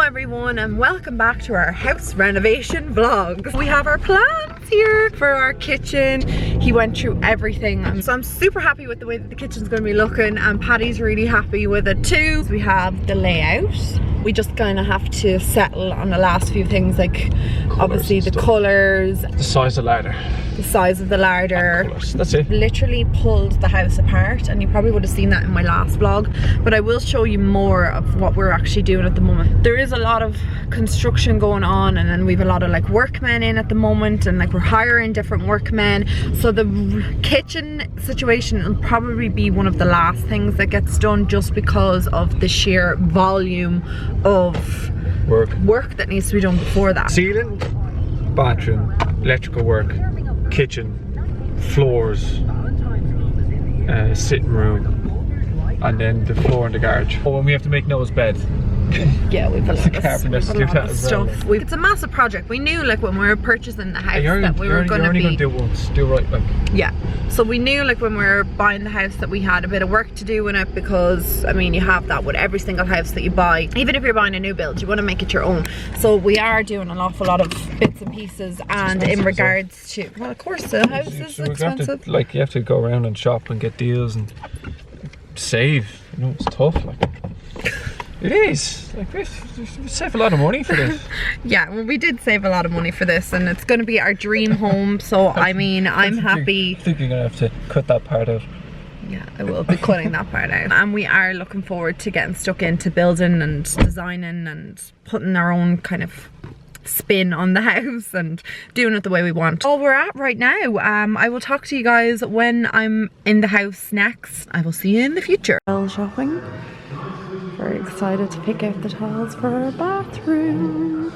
everyone and welcome back to our house renovation vlog. We have our plans here for our kitchen. He went through everything, so I'm super happy with the way that the kitchen's going to be looking, and Paddy's really happy with it too. We have the layout. We just kind of have to settle on the last few things, like obviously the colours, the size of the larder. The size of the larder. That's it. Literally pulled the house apart, and you probably would have seen that in my last vlog, but I will show you more of what we're actually doing at the moment. There is a lot of construction going on, and then we've a lot of like workmen in at the moment, and like we're hiring different workmen, so the kitchen situation will probably be one of the last things that gets done, just because of the sheer volume of work that needs to be done before that. Ceiling, bathroom, electrical work, kitchen, floors, sitting room, and then the floor in the garage. Oh, and we have to make Noah's bed. Yeah, we've a lot of stuff. It's a massive project. We knew like when we were purchasing the house that we were going to be... You're only going to do it once, do it right like. Yeah, so we knew like when we were buying the house that we had a bit of work to do in it, because I mean you have that with every single house that you buy. Even if you're buying a new build, you want to make it your own. So we are doing an awful lot of bits and pieces, and in regards to, well of course the house is expensive. You have to go around and shop and get deals and save, you know, it's tough like. It is, like we save a lot of money for this. Yeah, well we did save a lot of money for this, and it's going to be our dream home, so I mean I'm happy. I think you're going to have to cut that part out. Yeah, I will be cutting that part out. And we are looking forward to getting stuck into building and designing and putting our own kind of spin on the house and doing it the way we want. All we're at right now. I will talk to you guys when I'm in the house next. I will see you in the future. Tile shopping. Very excited to pick out the tiles for our bathroom.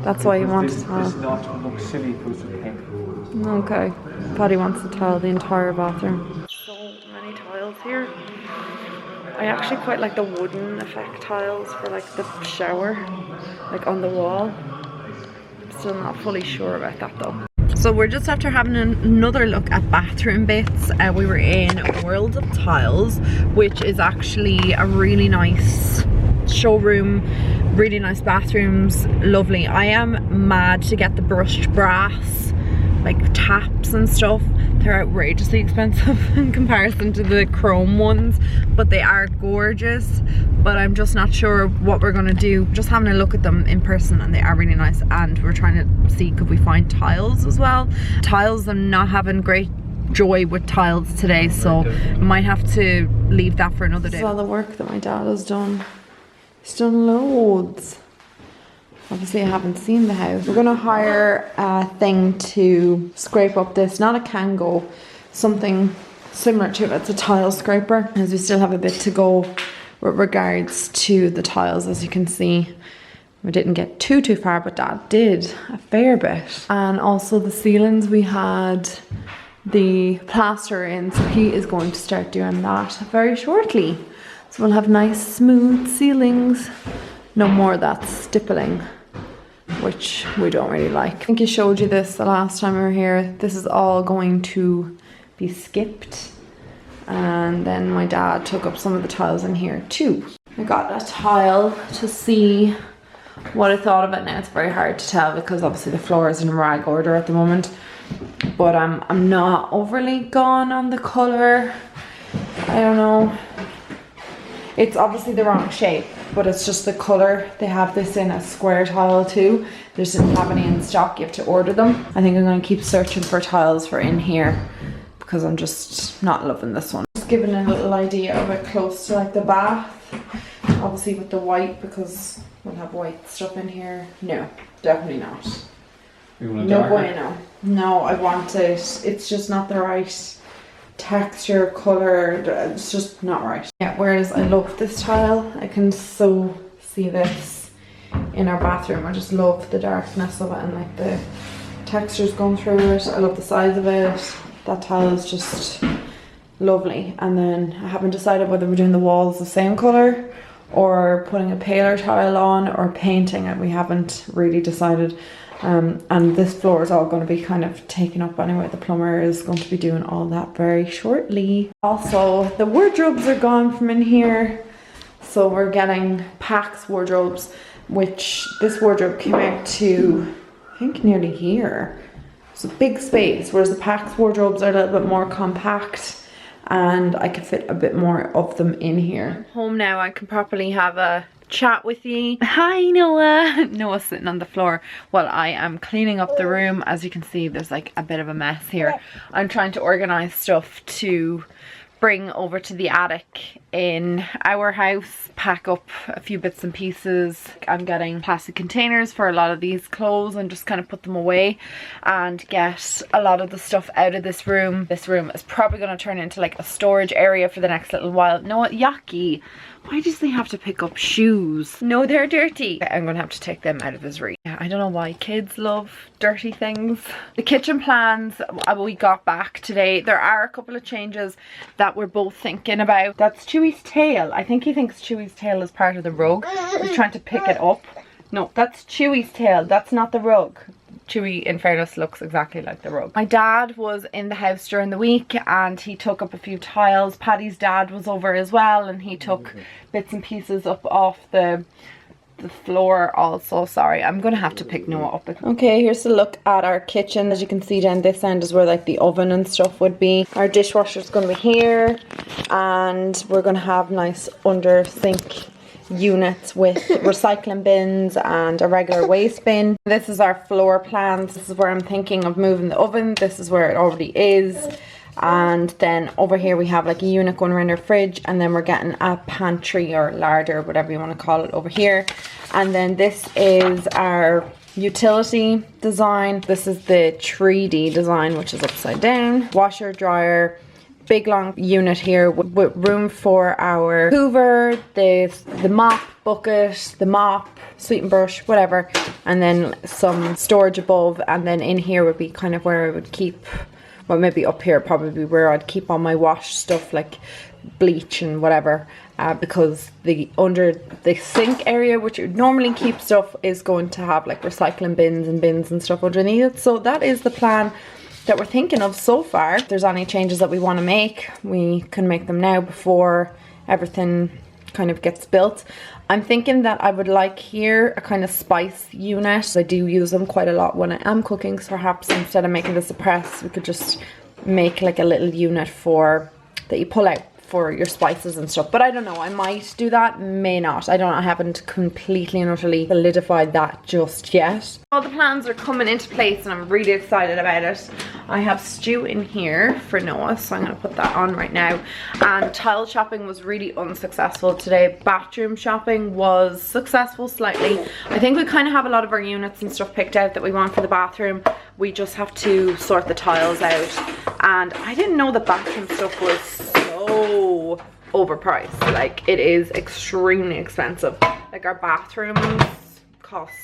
That's why you want a tile. This not look silly because of paint. Okay. Paddy wants to tile the entire bathroom. So many tiles here. I actually quite like the wooden effect tiles for like the shower, like on the wall. I'm still not fully sure about that though. So we're just after having another look at bathroom bits. We were in World of Tiles, which is actually a really nice showroom, really nice bathrooms, lovely. I am mad to get the brushed brass like taps and stuff. They're outrageously expensive in comparison to the chrome ones, but they are gorgeous. But I'm just not sure what we're gonna do. Just having a look at them in person, and they are really nice, and we're trying to see could we find tiles as well. Tiles, I'm not having great joy with tiles today, so I might have to leave that for another day. This is all the work that my dad has done. He's done loads. Obviously I haven't seen the house. We're gonna hire a thing to scrape up this, not a Kango, something similar to it. It's a tile scraper, as we still have a bit to go with regards to the tiles. As you can see, we didn't get too far, but Dad did a fair bit. And also the ceilings, we had the plaster in, so he is going to start doing that very shortly. So we'll have nice smooth ceilings, no more of that stippling, which we don't really like. I think I showed you this the last time we were here. This is all going to be skipped, and then my dad took up some of the tiles in here too. I got a tile to see what I thought of it. Now it's very hard to tell because obviously the floor is in rag order at the moment, but I'm not overly gone on the colour. I don't know, it's obviously the wrong shape, but it's just the colour. They have this in a square tile too. They just didn't have any in stock, you have to order them. I think I'm going to keep searching for tiles for in here, because I'm just not loving this one. Just giving a little idea of it close to like the bath, obviously with the white, because we'll have white stuff in here. No, definitely not. No bueno. No, I want it. It's just not the right texture, colour, it's just not right. Yeah, whereas I love this tile. I can so see this in our bathroom. I just love the darkness of it and like the textures going through it. I love the size of it. That tile is just lovely. And then I haven't decided whether we're doing the walls the same colour or putting a paler tile on or painting it. We haven't really decided. And this floor is all going to be kind of taken up anyway. The plumber is going to be doing all that very shortly. Also, the wardrobes are gone from in here. So we're getting Pax wardrobes, which this wardrobe came out to, I think, nearly here. It's a big space, whereas the Pax wardrobes are a little bit more compact and I could fit a bit more of them in here. Home now, I can properly have a chat with you. Hi Noah. Noah's sitting on the floor while I am cleaning up the room. As you can see, there's like a bit of a mess here. I'm trying to organize stuff to bring over to the attic in our house, pack up a few bits and pieces. I'm getting plastic containers for a lot of these clothes and just kind of put them away and get a lot of the stuff out of this room. This room is probably going to turn into like a storage area for the next little while. No, yucky. Why does they have to pick up shoes? No, they're dirty. I'm going to have to take them out of this room. I don't know why kids love dirty things. The kitchen plans we got back today. There are a couple of changes that we're both thinking about. That's Chewy's tail. I think he thinks Chewy's tail is part of the rug. He's trying to pick it up. No, that's Chewy's tail. That's not the rug. Chewy, in fairness, looks exactly like the rug. My dad was in the house during the week and he took up a few tiles. Paddy's dad was over as well and he took bits and pieces up off the floor also. Sorry, I'm gonna have to pick Noah up. Okay, here's a look at our kitchen. As you can see down this end is where like the oven and stuff would be. Our dishwasher's gonna be here and we're gonna have nice under sink units with recycling bins and a regular waste bin. This is our floor plans. This is where I'm thinking of moving the oven. This is where it already is. And then over here we have like a unit going around our fridge, and then we're getting a pantry or larder, whatever you want to call it, over here. And then this is our utility design. This is the 3D design, which is upside down. Washer, dryer, big long unit here with room for our hoover, the mop bucket, the mop, sweep and brush, whatever, and then some storage above. And then in here would be kind of where I would keep, well, maybe up here probably where I'd keep all my wash stuff like bleach and whatever, because the under the sink area, which you would normally keep stuff, is going to have like recycling bins and stuff underneath it. So that is the plan that we're thinking of so far. If there's any changes that we want to make, we can make them now before everything kind of gets built. I'm thinking that I would like here a kind of spice unit. I do use them quite a lot when I am cooking, so perhaps instead of making this a press, we could just make like a little unit for that you pull out for your spices and stuff. But I don't know, I might do that, may not. I don't know, I haven't completely and utterly solidified that just yet. All the plans are coming into place and I'm really excited about it. I have stew in here for Noah, so I'm going to put that on right now. And tile shopping was really unsuccessful today. Bathroom shopping was successful slightly. I think we kind of have a lot of our units and stuff picked out that we want for the bathroom. We just have to sort the tiles out. And I didn't know the bathroom stuff was so overpriced. Like, it is extremely expensive. Like, our bathrooms cost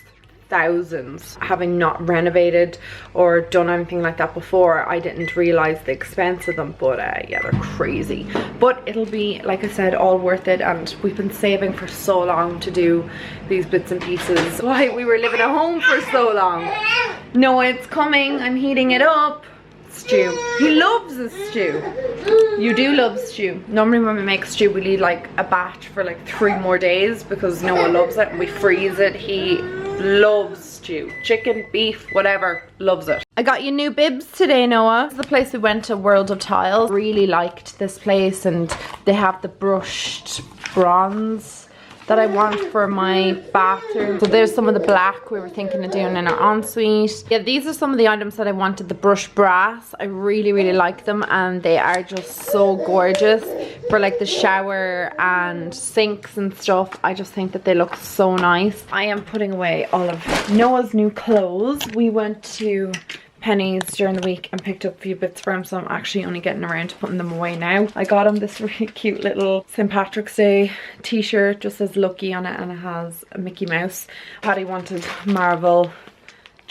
thousands. Having not renovated or done anything like that before, I didn't realize the expense of them, but yeah, they're crazy. But it'll be, like I said, all worth it, and we've been saving for so long to do these bits and pieces. Why we were living at home for so long. No, it's coming. I'm heating it up. Stew. He loves a stew. You do love stew. Normally when we make stew, we leave like a batch for like 3 more days because Noah loves it. We freeze it. He loves stew. Chicken, beef, whatever, loves it. I got you new bibs today, Noah. This is the place we went to, World of Tiles. Really liked this place, and they have the brushed bronze that I want for my bathroom. So there's some of the black we were thinking of doing in our ensuite. Yeah, these are some of the items that I wanted. The brushed brass, I really like them, and they are just so gorgeous for like the shower and sinks and stuff. I just think that they look so nice. I am putting away all of Noah's new clothes. We went to Pennies during the week and picked up a few bits for him, so I'm actually only getting around to putting them away now. I got him this really cute little St. Patrick's Day t-shirt, just says Lucky on it, and it has a Mickey Mouse. Paddy wanted Marvel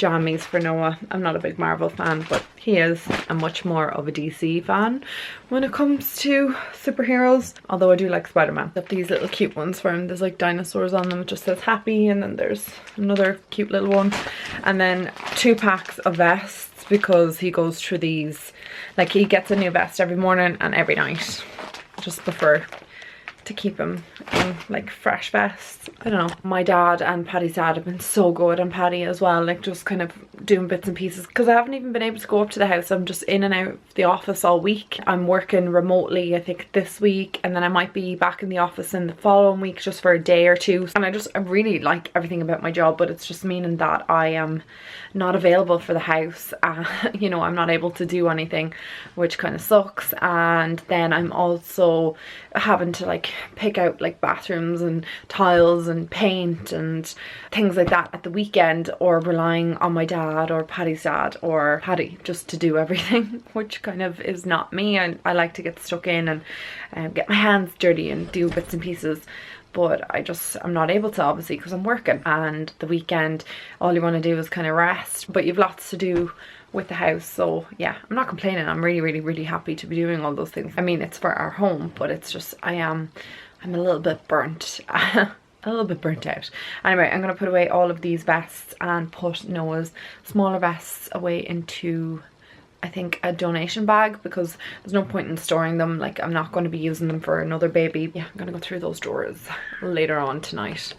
jammies for Noah. I'm not a big Marvel fan, but he is a much more of a DC fan when it comes to superheroes. Although I do like Spider-Man. Got these little cute ones for him. There's like dinosaurs on them. It just says happy, and then there's another cute little one. And then 2 packs of vests, because he goes through these, like he gets a new vest every morning and every night. Just prefer to keep him in like fresh vests. I don't know. My dad and Paddy's dad have been so good, and Paddy as well, like just kind of doing bits and pieces, because I haven't even been able to go up to the house. I'm just in and out of the office all week. I'm working remotely I think this week, and then I might be back in the office in the following week just for a day or two. And I really like everything about my job, but it's just meaning that I am not available for the house. You know, I'm not able to do anything, which kind of sucks. And then I'm also having to like pick out like bathrooms and tiles and paint and things like that at the weekend, or relying on my dad or Paddy's dad or Paddy just to do everything, which kind of is not me. I like to get stuck in and get my hands dirty and do bits and pieces, but I'm not able to, obviously, because I'm working. And the weekend all you want to do is kind of rest, but you've lots to do with the house. So yeah, I'm not complaining. I'm really happy to be doing all those things. I mean, it's for our home, but it's just I'm a little bit burnt. A little bit burnt out. Anyway, I'm gonna put away all of these vests and put Noah's smaller vests away into, I think, a donation bag, because there's no point in storing them. Like, I'm not going to be using them for another baby. Yeah, I'm gonna go through those drawers later on tonight.